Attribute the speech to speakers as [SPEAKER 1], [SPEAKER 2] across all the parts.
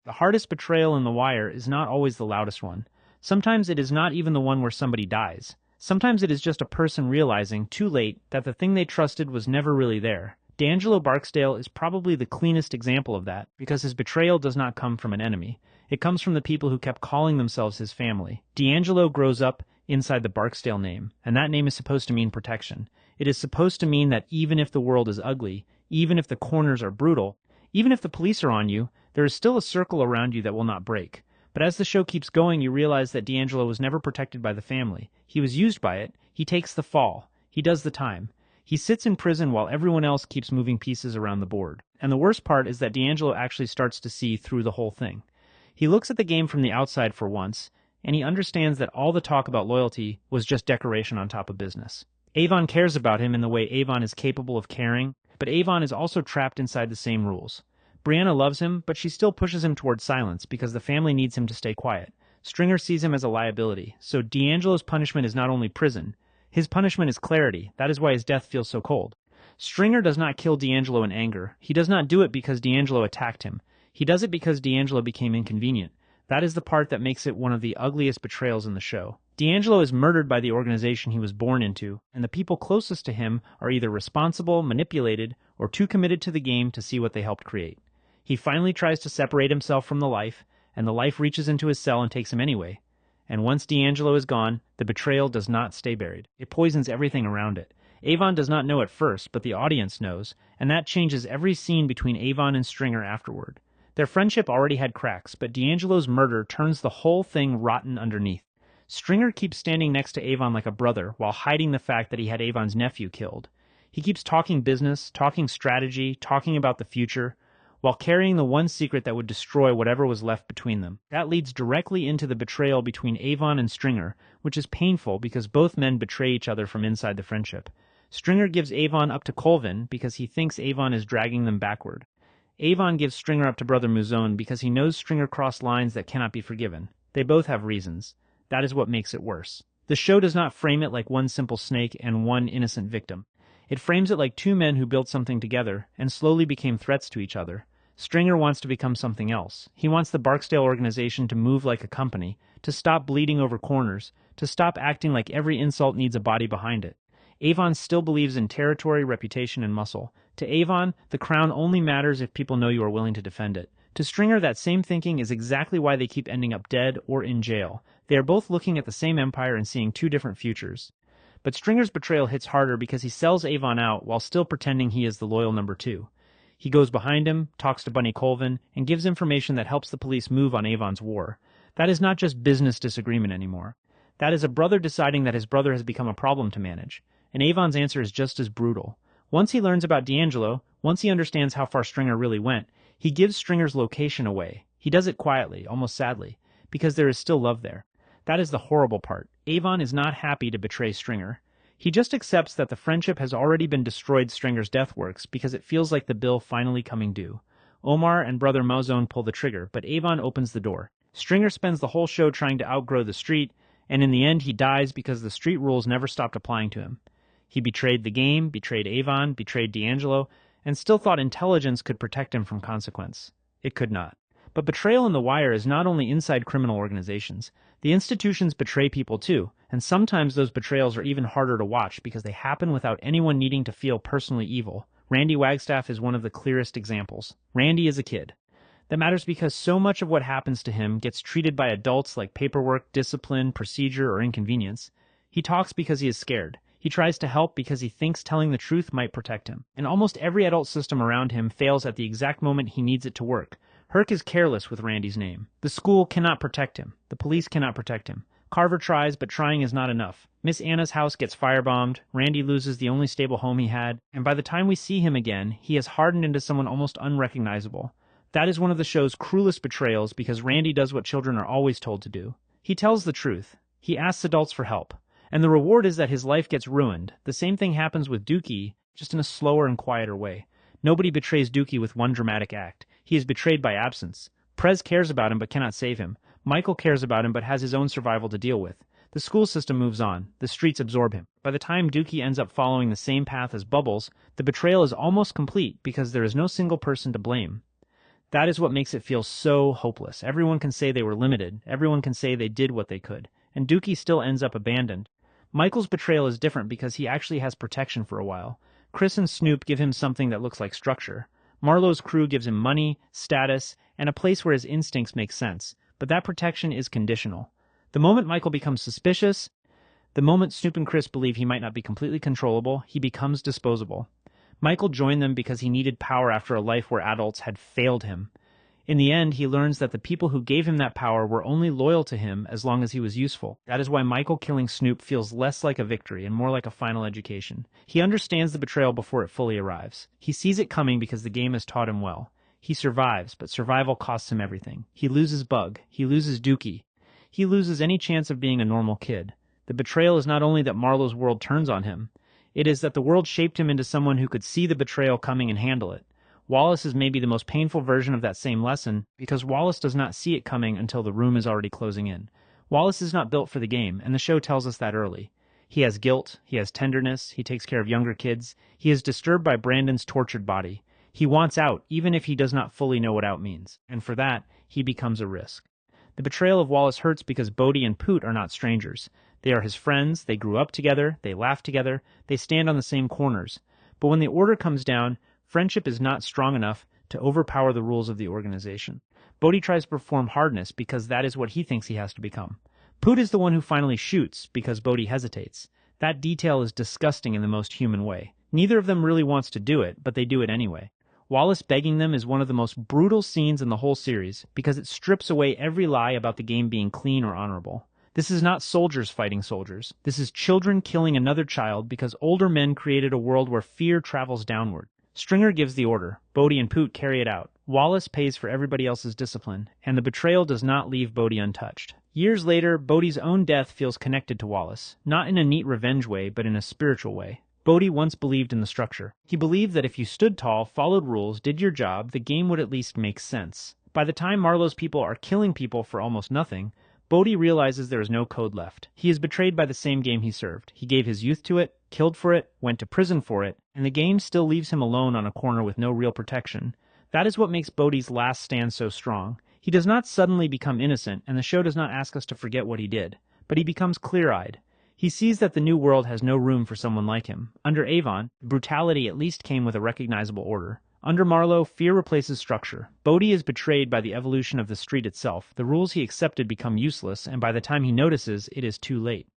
[SPEAKER 1] The hardest betrayal in The Wire is not always the loudest one. Sometimes it is not even the one where somebody dies. Sometimes it is just a person realizing, too late, that the thing they trusted was never really there. D'Angelo Barksdale is probably the cleanest example of that, because his betrayal does not come from an enemy. It comes from the people who kept calling themselves his family. D'Angelo grows up inside the Barksdale name, and that name is supposed to mean protection. It is supposed to mean that even if the world is ugly, even if the corners are brutal, even if the police are on you, there is still a circle around you that will not break. But as the show keeps going, you realize that D'Angelo was never protected by the family. He was used by it. He takes the fall. He does the time. He sits in prison while everyone else keeps moving pieces around the board. And the worst part is that D'Angelo actually starts to see through the whole thing. He looks at the game from the outside for once, and he understands that all the talk about loyalty was just decoration on top of business. Avon cares about him in the way Avon is capable of caring, but Avon is also trapped inside the same rules. Brianna loves him, but she still pushes him towards silence because the family needs him to stay quiet. Stringer sees him as a liability, so D'Angelo's punishment is not only prison. His punishment is clarity. That is why his death feels so cold. Stringer does not kill D'Angelo in anger. He does not do it because D'Angelo attacked him. He does it because D'Angelo became inconvenient. That is the part that makes it one of the ugliest betrayals in the show. D'Angelo is murdered by the organization he was born into, and the people closest to him are either responsible, manipulated, or too committed to the game to see what they helped create. He finally tries to separate himself from the life, and the life reaches into his cell and takes him anyway. And once D'Angelo is gone, the betrayal does not stay buried. It poisons everything around it. Avon does not know at first, but the audience knows, and that changes every scene between Avon and Stringer afterward. Their friendship already had cracks, but D'Angelo's murder turns the whole thing rotten underneath. Stringer keeps standing next to Avon like a brother while hiding the fact that he had Avon's nephew killed. He keeps talking business, talking strategy, talking about the future, while carrying the one secret that would destroy whatever was left between them. That leads directly into the betrayal between Avon and Stringer, which is painful because both men betray each other from inside the friendship. Stringer gives Avon up to Colvin because he thinks Avon is dragging them backward. Avon gives Stringer up to Brother Mouzone because he knows Stringer crossed lines that cannot be forgiven. They both have reasons. That is what makes it worse. The show does not frame it like one simple snake and one innocent victim. It frames it like two men who built something together and slowly became threats to each other. Stringer wants to become something else. He wants the Barksdale organization to move like a company, to stop bleeding over corners, to stop acting like every insult needs a body behind it. Avon still believes in territory, reputation, and muscle. To Avon, the crown only matters if people know you are willing to defend it. To Stringer, that same thinking is exactly why they keep ending up dead or in jail. They are both looking at the same empire and seeing two different futures. But Stringer's betrayal hits harder because he sells Avon out while still pretending he is the loyal number two. He goes behind him, talks to Bunny Colvin, and gives information that helps the police move on Avon's war. That is not just business disagreement anymore. That is a brother deciding that his brother has become a problem to manage. And Avon's answer is just as brutal. Once he learns about D'Angelo, once he understands how far Stringer really went, he gives Stringer's location away. He does it quietly, almost sadly, because there is still love there. That is the horrible part. Avon is not happy to betray Stringer. He just accepts that the friendship has already been destroyed. Stringer's death works because it feels like the bill finally coming due. Omar and Brother Mouzone pull the trigger, but Avon opens the door. Stringer spends the whole show trying to outgrow the street, and in the end he dies because the street rules never stopped applying to him. He betrayed the game, betrayed Avon, betrayed D'Angelo, and still thought intelligence could protect him from consequence. It could not. But betrayal in The Wire is not only inside criminal organizations. The institutions betray people too, and sometimes those betrayals are even harder to watch because they happen without anyone needing to feel personally evil. Randy Wagstaff is one of the clearest examples. Randy is a kid. That matters because so much of what happens to him gets treated by adults like paperwork, discipline, procedure, or inconvenience. He talks because he is scared. He tries to help because he thinks telling the truth might protect him. And almost every adult system around him fails at the exact moment he needs it to work. Herc is careless with Randy's name. The school cannot protect him. The police cannot protect him. Carver tries, but trying is not enough. Miss Anna's house gets firebombed, Randy loses the only stable home he had, and by the time we see him again, he has hardened into someone almost unrecognizable. That is one of the show's cruelest betrayals because Randy does what children are always told to do. He tells the truth. He asks adults for help. And the reward is that his life gets ruined. The same thing happens with Dookie, just in a slower and quieter way. Nobody betrays Dookie with one dramatic act. He is betrayed by absence. Prez cares about him but cannot save him. Michael cares about him but has his own survival to deal with. The school system moves on. The streets absorb him. By the time Dookie ends up following the same path as Bubbles, the betrayal is almost complete because there is no single person to blame. That is what makes it feel so hopeless. Everyone can say they were limited. Everyone can say they did what they could. And Dookie still ends up abandoned. Michael's betrayal is different because he actually has protection for a while. Chris and Snoop give him something that looks like structure. Marlowe's crew gives him money, status, and a place where his instincts make sense. But that protection is conditional. The moment Michael becomes suspicious, the moment Snoop and Chris believe he might not be completely controllable, he becomes disposable. Michael joined them because he needed power after a life where adults had failed him. In the end, he learns that the people who gave him that power were only loyal to him as long as he was useful. That is why Michael killing Snoop feels less like a victory and more like a final education. He understands the betrayal before it fully arrives. He sees it coming because the game has taught him well. He survives, but survival costs him everything. He loses Bug. He loses Dookie. He loses any chance of being a normal kid. The betrayal is not only that Marlowe's world turns on him. It is that the world shaped him into someone who could see the betrayal coming and handle it. Wallace is maybe the most painful version of that same lesson because Wallace does not see it coming until the room is already closing in. Wallace is not built for the game, and the show tells us that early. He has guilt, he has tenderness, he takes care of younger kids, he is disturbed by Brandon's tortured body. He wants out, even if he does not fully know what out means, and for that, he becomes a risk. The betrayal of Wallace hurts because Bodhi and Poot are not strangers. They are his friends, they grew up together, they laugh together, they stand on the same corners. But when the order comes down, friendship is not strong enough to overpower the rules of the organization. Bodhi tries to perform hardness because that is what he thinks he has to become. Poot is the one who finally shoots because Bodhi hesitates. That detail is disgusting in the most human way. Neither of them really wants to do it, but they do it anyway. Wallace begging them is one of the most brutal scenes in the whole series because it strips away every lie about the game being clean or honorable. This is not soldiers fighting soldiers. This is children killing another child because older men created a world where fear travels downward. Stringer gives the order. Bodhi and Poot carry it out. Wallace pays for everybody else's discipline, and the betrayal does not leave Bodhi untouched. Years later, Bodhi's own death feels connected to Wallace, not in a neat revenge way, but in a spiritual way. Bodhi once believed in the structure. He believed that if you stood tall, followed rules, did your job, the game would at least make sense. By the time Marlowe's people are killing people for almost nothing, Bodhi realizes there is no code left. He is betrayed by the same game he served. He gave his youth to it, killed for it, went to prison for it, and the game still leaves him alone on a corner with no real protection. That is what makes Bodhi's last stand so strong. He does not suddenly become innocent, and the show does not ask us to forget what he did, but he becomes clear-eyed. He sees that the new world has no room for someone like him. Under Avon, brutality at least came with a recognizable order. Under Marlowe, fear replaces structure. Bodhi is betrayed by the evolution of the street itself. The rules he accepted become useless, and by the time he notices, it is too late.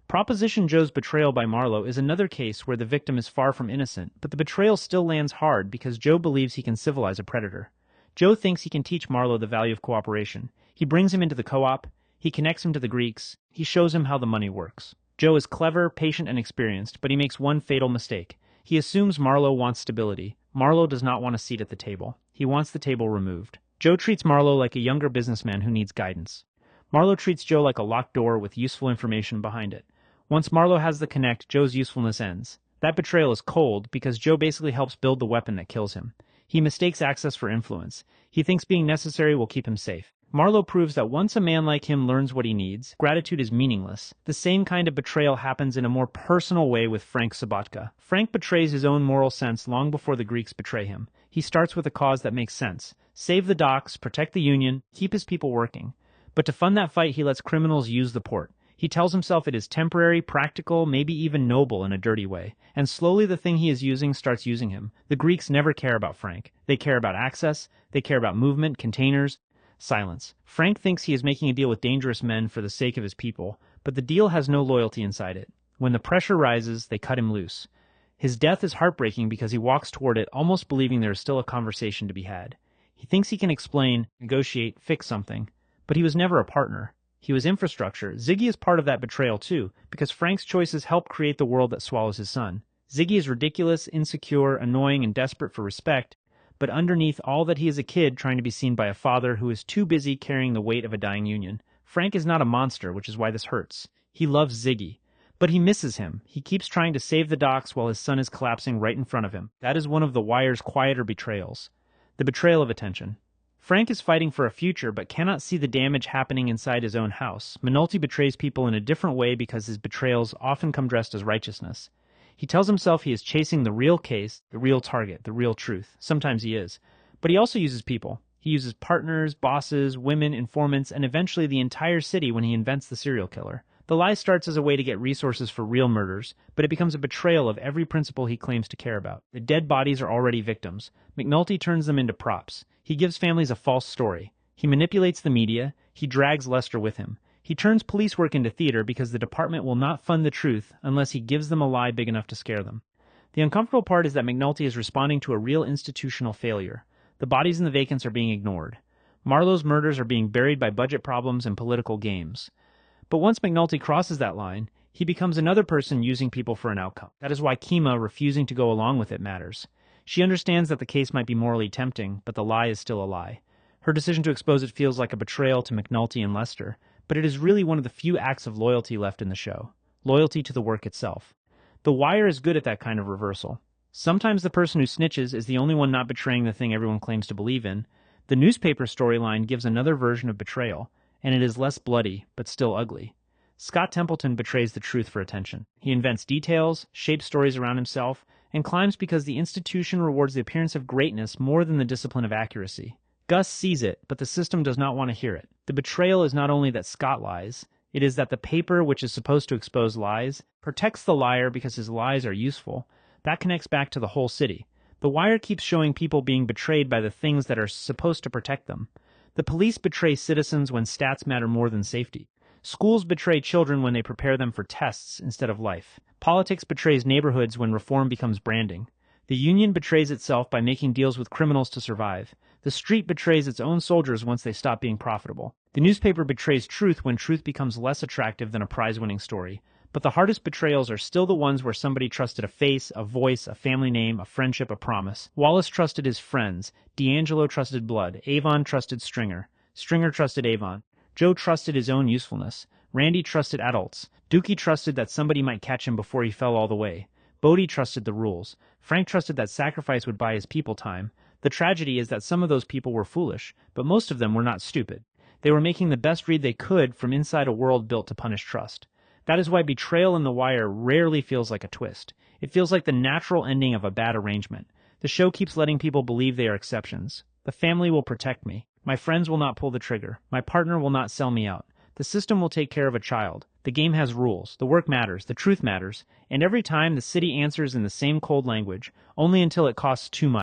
[SPEAKER 1] Proposition Joe's betrayal by Marlowe is another case where the victim is far from innocent, but the betrayal still lands hard because Joe believes he can civilize a predator. Joe thinks he can teach Marlowe the value of cooperation. He brings him into the co-op, he connects him to the Greeks, he shows him how the money works. Joe is clever, patient, and experienced, but he makes one fatal mistake. He assumes Marlowe wants stability. Marlowe does not want a seat at the table. He wants the table removed. Joe treats Marlowe like a younger businessman who needs guidance. Marlowe treats Joe like a locked door with useful information behind it. Once Marlowe has the connect, Joe's usefulness ends. That betrayal is cold because Joe basically helps build the weapon that kills him. He mistakes access for influence. He thinks being necessary will keep him safe. Marlowe proves that once a man like him learns what he needs, gratitude is meaningless. The same kind of betrayal happens in a more personal way with Frank Sobotka. Frank betrays his own moral sense long before the Greeks betray him. He starts with a cause that makes sense. Save the docks, protect the Union, keep his people working. But to fund that fight, he lets criminals use the port. He tells himself it is temporary, practical, maybe even noble in a dirty way. And slowly the thing he is using starts using him. The Greeks never care about Frank. They care about access, they care about movement, containers. Silence. Frank thinks he is making a deal with dangerous men for the sake of his people, but the deal has no loyalty inside it. When the pressure rises, they cut him loose. His death is heartbreaking because he walks toward it almost believing there is still a conversation to be had. He thinks he can explain, negotiate, fix something, but he was never a partner. He was infrastructure. Ziggy is part of that betrayal too, because Frank's choices help create the world that swallows his son. Ziggy is ridiculous, insecure, annoying, and desperate for respect, but underneath all that he is a kid trying to be seen by a father who is too busy carrying the weight of a dying Union. Frank is not a monster, which is why this hurts. He loves Ziggy, but he misses him. He keeps trying to save the docks while his son is collapsing right in front of him. That is one of The Wire's quieter betrayals. The betrayal of attention. Frank is fighting for a future but cannot see the damage happening inside his own house. McNulty betrays people in a different way because his betrayals often come dressed as righteousness. He tells himself he is chasing the real case, the real target, the real truth. Sometimes he is. But he also uses people. He uses partners, bosses, women, informants, and eventually the entire city when he invents the serial killer. The lie starts as a way to get resources for real murders, but it becomes a betrayal of every principle he claims to care about. The dead bodies are already victims. McNulty turns them into props. He gives families a false story. He manipulates the media. He drags Lester with him. He turns police work into theater because the department will not fund the truth unless he gives them a lie big enough to scare them. The uncomfortable part is that McNulty is responding to a real institutional failure. The bodies in the vacants are being ignored. Marlowe's murders are being buried by budget problems and political games. But once McNulty crosses that line, he becomes another person using people for an outcome. That is why Kima refusing to go along with it matters. She understands that the case might be morally tempting, but the lie is still a lie. Her decision to expose it feels like a betrayal to McNulty and Lester, but it is really one of the few acts of loyalty left in the show. Loyalty to the work itself. The Wire is good at that kind of reversal. Sometimes the person who snitches is the only one not betraying the thing everyone claims to believe in. The newspaper storyline gives another version of betrayal, and it is less bloody, but still ugly. Scott Templeton betrays the truth for attention. He invents details, shapes stories around himself, and climbs because the institution rewards the appearance of greatness more than the discipline of accuracy. Gus sees it, but the system does not want to hear it. The betrayal is not only that Scott lies, it is that the paper, which is supposed to expose lies, protects the liar because his lies are useful. That connects back to the whole city. The Wire keeps showing people being betrayed by the things that are supposed to protect them. The police betray citizens when stats matter more than safety. Schools betray children when they prepare them for tests instead of life. Politics betrays neighborhoods when reform becomes branding. The union betrays itself by making deals with criminals to survive. The street betrays its own soldiers once they stop being profitable. The newspaper betrays truth when truth becomes less attractive than a prize-winning story. But the hardest betrayals are still the ones where somebody trusted a face, a voice, a family name, a friendship, a promise. Wallace trusted his friends. D'Angelo trusted blood. Avon trusted Stringer. Stringer trusted Avon. Joe trusted his own usefulness. Randy trusted adults. Dookie trusted that somebody might catch him before he fell all the way. Bodie trusted the rules. Frank trusted that sacrifice would buy his people time. The tragedy is that some of those people were foolish, but most of them were not stupid. They were making the best read they could from inside a world built to punish trust. That is why betrayal in The Wire rarely feels like a twist. It feels like the natural ending of a bad arrangement. The show keeps letting people believe they are exceptions. The family will protect me. My friends will not pull the trigger. My partner will not sell me out. The system will take care of a child. The game has rules. The work matters. The truth matters. And every time the city answers in the same cold language, only until it costs too much.